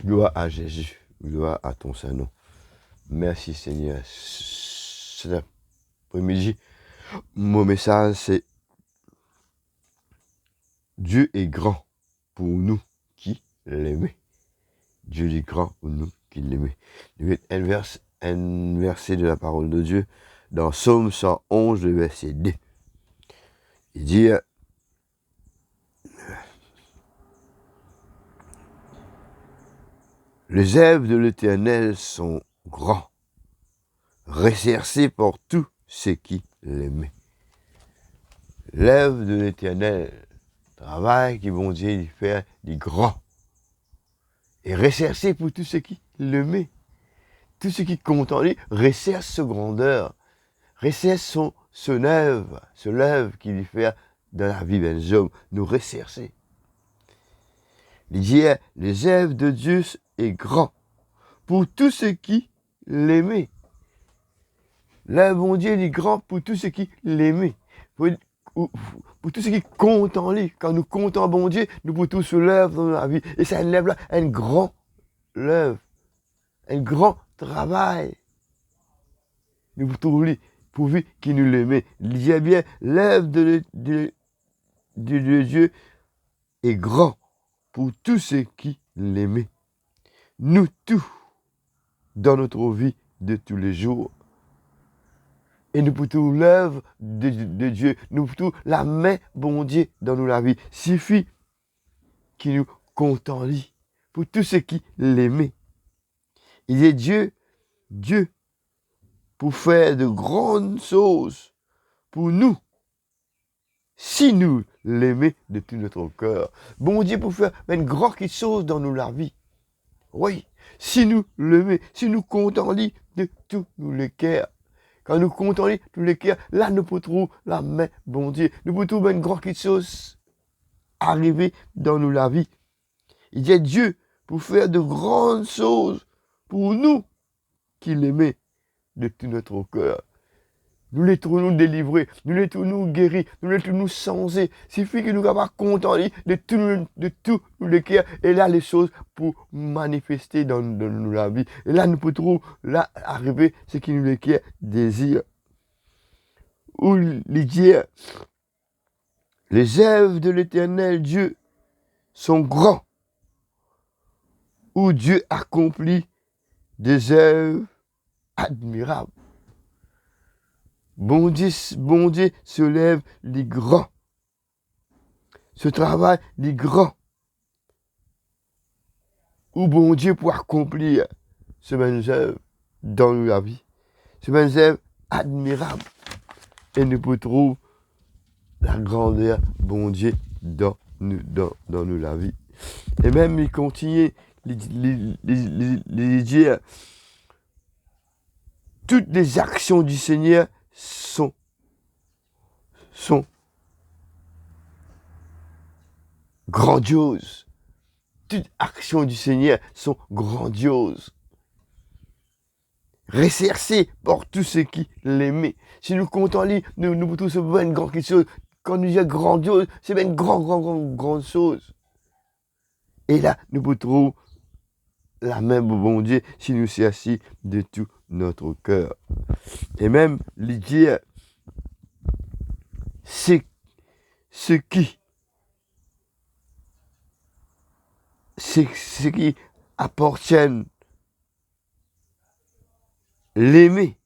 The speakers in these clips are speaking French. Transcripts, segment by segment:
Gloire à Jésus, gloire à ton Saint-Nom. Merci Seigneur. Cet après-midi, mon message c'est Dieu est grand pour nous qui l'aimons. Dieu est grand pour nous qui l'aimons. Je vais un verset de la parole de Dieu dans Psaume 111, le verset 2. Il dit les œuvres de l'Éternel sont grands, recherchés par tous ceux qui l'aiment. L'œuvre de l'Éternel, travail qui bon Dieu il fait des grands, et recherché pour tous ceux qui l'aiment. Tous ceux qui comptent en lui recherchent sa grandeur, recherchent son œuvre qu'il lui fait dans la vie des hommes, nous rechercher. Il dit, les œuvres de Dieu est grand pour tous ceux qui l'aimaient. L'œuvre, mon Dieu, il est grand pour tous ceux qui l'aimaient. Pour tous ceux qui comptent en lui. Quand nous comptons en bon Dieu, nous pouvons tous l'œuvre dans la vie. Et ça lève là un grand œuvre, un grand travail. Nous pouvons lui, pourvu qu'il nous l'aimait. Il dit bien, l'œuvre de Dieu est grand pour tous ceux qui l'aimaient. Nous tous, dans notre vie de tous les jours, et nous pouvons l'œuvre de Dieu, nous pouvons la main bon Dieu dans nos la vie. Suffit qu'il nous compte en lui pour tous ceux qui l'aimaient. Il est Dieu, pour faire de grandes choses pour nous, si nous l'aimons de tout notre cœur. Bon Dieu pour faire une grande chose dans nos la vie. Oui, si nous l'aimons, si nous comptons en lui de tous nos cœurs. Quand nous comptons lui tous les cœurs, là nous pouvons trouver la main, bon Dieu. Nous pouvons trouver une grande chose arriver dans nous la vie. Il dit Dieu pour faire de grandes choses pour nous qui l'aimons de tout notre cœur. Nous les trouvons délivrés, nous les trouvons guéris, nous les trouvons changés. Il suffit que nous soyons contents de tout les cœurs. Et là, les choses pour manifester dans la vie. Et là, nous pouvons trouver, là, arriver ce qui nous les cœurs désirent. Où il dit, les œuvres de l'Éternel Dieu sont grands. Où Dieu accomplit des œuvres admirables. Bon Dieu se lève les grands. Ce travail, les grands. Où bon Dieu pour accomplir ce même œuvre dans la vie. Ce même œuvre admirable. Et nous pouvons trouver la grandeur, bon Dieu, dans nous la vie. Et même il continue les dire, toutes les actions du Seigneur sont grandioses. Toutes les actions du Seigneur sont grandioses. Recherchées par tous ceux qui l'aimaient. Si nous comptons lui, nous pouvons tous faire une grande chose. Quand nous disons grandiose, c'est une grande chose. Et là, nous pouvons trouver la même bon Dieu si nous cherchons de tout notre cœur. Et même, lui dire, c'est ce qui appartiennent l'aimer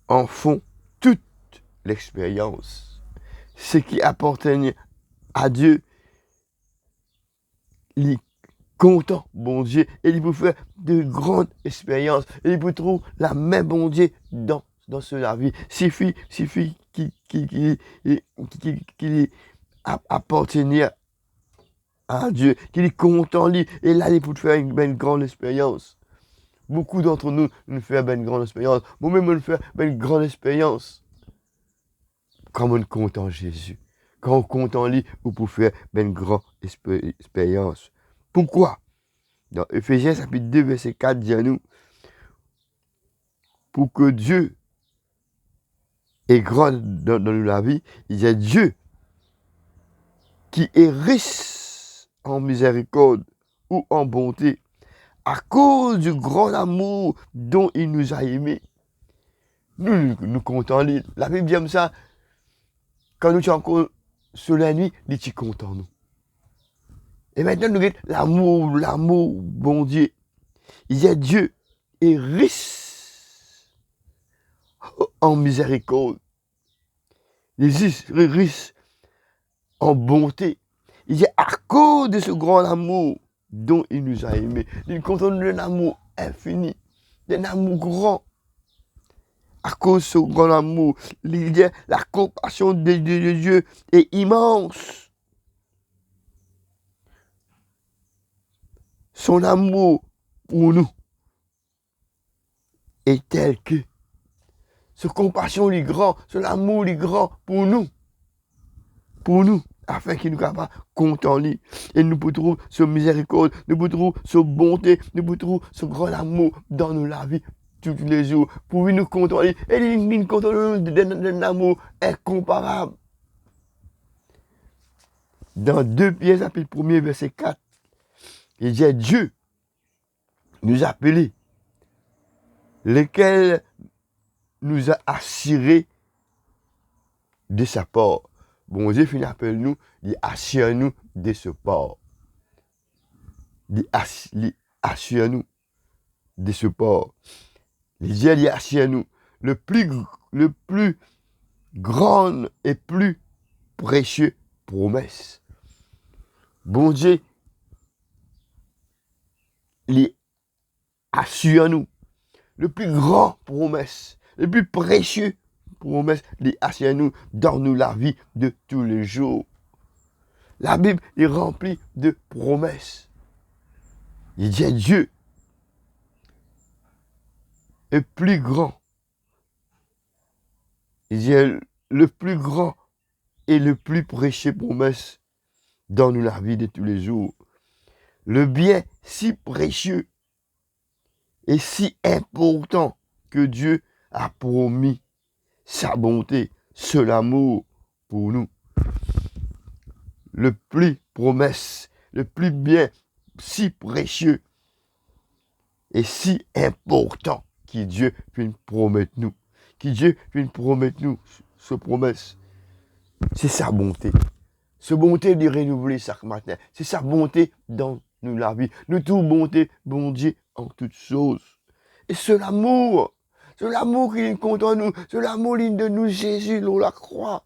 en font toute l'expérience. Ce qui appartiennent à Dieu, il est content, bon Dieu, et il peut faire de grandes expériences, et il peut trouver la même bon Dieu dans la vie. Suffit qu'il appartienne à Dieu, qu'il est content lui, et là il peut faire une grande expérience. Beaucoup d'entre nous font une grande expérience. Moi-même, je fais une grande expérience. Quand on compte en Jésus, quand on compte en lui, on peut faire une grande expérience. Pourquoi? Dans Ephésiens chapitre 2, verset 4, dit à nous, pour que Dieu est grand dans la vie, il y a Dieu qui est riche en miséricorde ou en bonté, à cause du grand amour dont il nous a aimés. Nous comptons lire. La Bible dit comme ça, quand nous sommes encore sur la nuit, nous sommes contents, nous. Et maintenant, nous regardons l'amour, bon Dieu. Il y a Dieu est riche en miséricorde. Il est riche en bonté. Il y a à cause de ce grand amour dont il nous a aimés. Nous comptons d'un amour infini, d'un amour grand. À cause de ce grand amour, il y a la compassion de Dieu est immense. Son amour pour nous est tel que ce compassion est grand, son amour est grand pour nous, afin qu'il nous capable compter en lui. Et nous pouvons trouver ce miséricorde, nous pouvons trouver ce bonté, nous pouvons trouver ce grand amour dans nos la vie tous les jours, pour nous compter en lui. Et nous comptons d'un amour incomparable. Dans 2 Pierre, chapitre 1er, verset 4, il dit Dieu nous a appelés, lesquels nous a assurés de sa part. Bon Dieu finit appelle nous, il assure nous de ce part. Il assure nous de ce part. Dieu il assure nous le plus grand et plus précieux promesse. Bon Dieu, il assure nous le plus grand promesse, le plus précieux promesse, il assure nous dans nous la vie de tous les jours. La Bible est remplie de promesses. Il dit Dieu est plus grand. Il dit le plus grand et le plus précieux promesse dans nous la vie de tous les jours. Le bien si précieux et si important que Dieu a promis sa bonté, son amour pour nous. Le plus promesse, le plus bien si précieux et si important que Dieu vient promettre nous. Que Dieu vient promettre nous ce promesse. C'est sa bonté. Sa bonté de renouveler chaque matin. C'est sa bonté dans nous la vie. Nous tout bonté, bon Dieu, en toutes choses. Et c'est l'amour qui compte en nous. C'est l'amour de nous, Jésus, l'on la croix.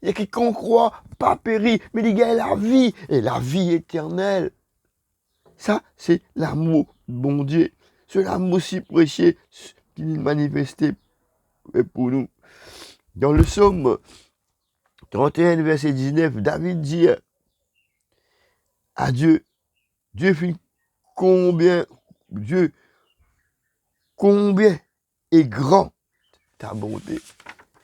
Il y a quiconque croit, pas péri, mais il y a la vie, et la vie éternelle. Ça, c'est l'amour, bon Dieu. C'est l'amour si précieux qu'il est manifesté pour nous. Dans le psaume 31, verset 19, David dit à Dieu, combien est grand ta bonté.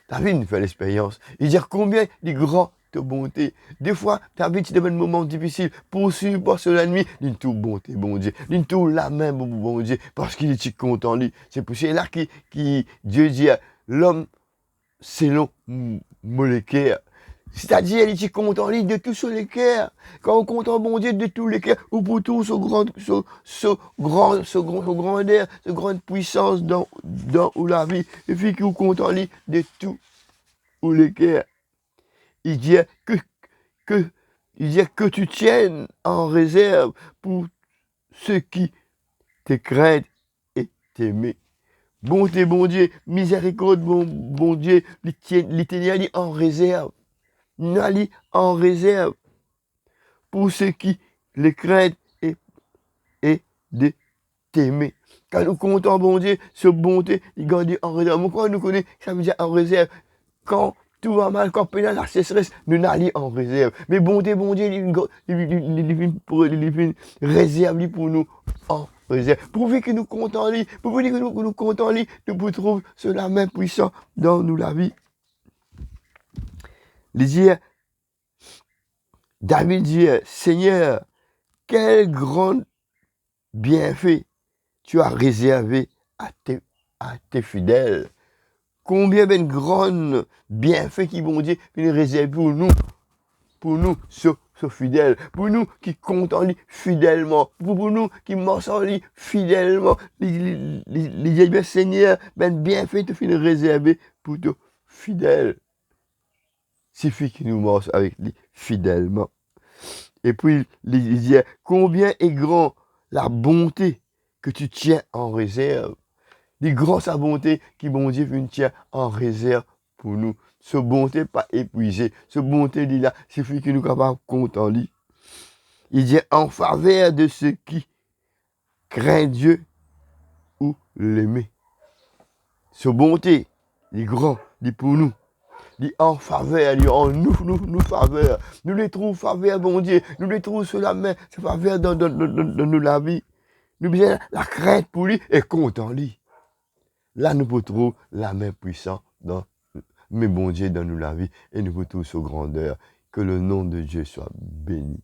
David nous fait l'expérience. Il dit combien est grand ta bonté. Des fois, David, tu devient un moment difficile. Poursuivre par la nuit, d'une toute bonté, bon Dieu. D'une toute la main, bon Dieu. Parce qu'il est content, lui. C'est pour cela que Dieu dit l'homme, c'est l'homme moléculaire. C'est-à-dire, il est content de tout sur les cœurs. Quand on compte bon Dieu de tous les cœurs, ou pour tout ce grande puissance dans la vie, et puis qu'on compte de tout ou les cœurs. Il dit que tu tiennes en réserve pour ceux qui te craignent et t'aiment. Bonté, bon Dieu, miséricorde, bon Dieu, l'Éternel en réserve. Nali en réserve pour ceux qui les craignent et de t'aimer. Quand nous comptons, bon Dieu, ce bonté, il garde en réserve. Pourquoi nous connaissons, ça veut dire en réserve. Quand tout va mal, quand pénal la sécheresse, nous n'allons en réserve. Mais bonté, bon Dieu, il réserve pour nous en réserve. Pourvu que nous comptons lui, pourvu que nous comptons lui, nous pouvons trouver cela même puissant dans nous la vie. David dit, Seigneur, quel grand bienfait tu as réservé à tes fidèles. Combien de grands bienfaits qui vont dire réserver pour nous, ce sommes fidèles, pour nous qui comptons en lui fidèlement, pour nous qui marchons en lui fidèlement, les bien Seigneur, ben bienfait tout fin réservé pour tout fidèle. Suffit qu'il nous marche avec lui fidèlement. Et puis, il dit, combien est grand la bonté que tu tiens en réserve. Les grands sa bonté qui, bon Dieu, nous tient en réserve pour nous. Ce bonté pas épuisé. Ce bonté, dit là, suffit que nous sommes capables de compter en lui. Il dit, en faveur de ceux qui craignent Dieu ou l'aimer. Ce bonté, les grands, dit pour nous. Dit en faveur, dit en nous faveur. Nous les trouvons faveur, bon Dieu. Nous les trouvons sur la main, c'est faveur dans nous la vie. Nous besoin la crainte pour lui et compte en lui. Là, nous pouvons trouver la main puissante dans, mais bon Dieu, dans nous la vie et nous pouvons trouver sa grandeur. Que le nom de Dieu soit béni.